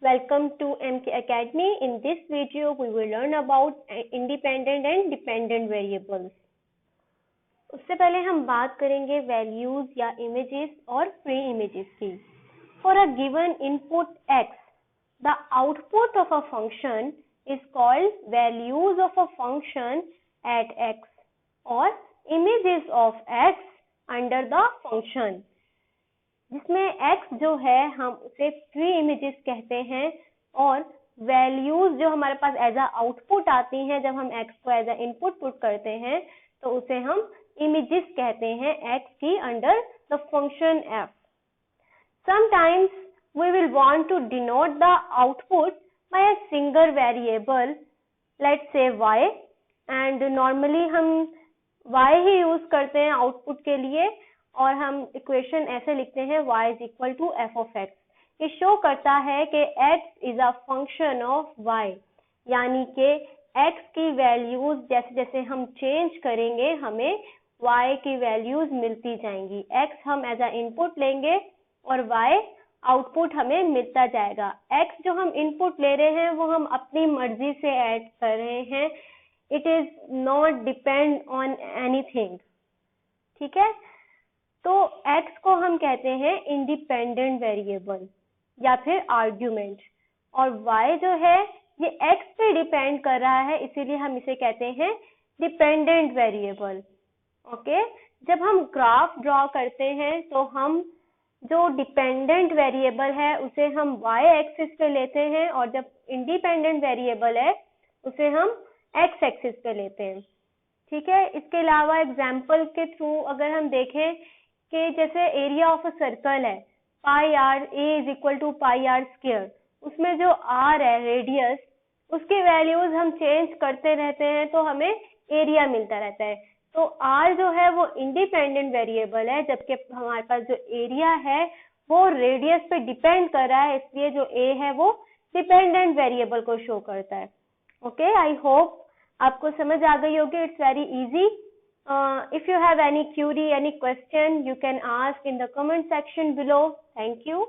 Welcome to MK Academy. In this video, we will learn about independent and dependent variables. उससे पहले हम बात करेंगे वैल्यूज या इमेजेस और फ्री इमेजेस की. For a given input x, the output of a function is called values of a function at x or images of x under the function. जिसमें x जो है हम उसे फ्री इमेजेस कहते हैं और वैल्यूज जो हमारे पास एज अ आउटपुट आती हैं जब हम x को एज अ इनपुट पुट करते हैं तो उसे हम इमेजेस कहते हैं x की under the function f. Sometimes we will want to denote the output by a single variable, let's say y, and normally हम y ही यूज करते हैं आउटपुट के लिए और हम इक्वेशन ऐसे लिखते हैं y is equal to f of x. ये शो करता है कि x is a function of y, यानी कि x की वैल्यूज जैसे जैसे हम चेंज करेंगे हमें y की वैल्यूज मिलती जाएंगी. x हम एज अ इनपुट लेंगे और y आउटपुट हमें मिलता जाएगा. x जो हम इनपुट ले रहे हैं वो हम अपनी मर्जी से ऐड कर रहे हैं. It is not depend on anything. ठीक है, तो x को हम कहते हैं इंडिपेंडेंट वेरिएबल या फिर आर्ग्यूमेंट और y जो है ये x पे डिपेंड कर रहा है, इसीलिए हम इसे कहते हैं डिपेंडेंट वेरिएबल. ओके, जब हम ग्राफ ड्रॉ करते हैं तो हम जो डिपेंडेंट वेरिएबल है उसे हम y एक्सिस पे लेते हैं और जब इंडिपेंडेंट वेरिएबल है उसे हम x एक्सिस पे लेते हैं. ठीक है, इसके अलावा एग्जाम्पल के थ्रू अगर हम देखें कि जैसे एरिया ऑफ अ सर्कल है pi r, A is equal to pi r square, उसमें जो आर है रेडियस उसकी वैल्यूज हम चेंज करते रहते हैं तो हमें एरिया मिलता रहता है. तो आर जो है वो इंडिपेंडेंट वेरिएबल है जबकि हमारे पास जो एरिया है वो रेडियस पे डिपेंड कर रहा है, इसलिए जो ए है वो डिपेंडेंट वेरिएबल को शो करता है. ओके, आई होप आपको समझ आ गई होगी. It's very easy. If you have any query, any question, you can ask in the comment section below. Thank you.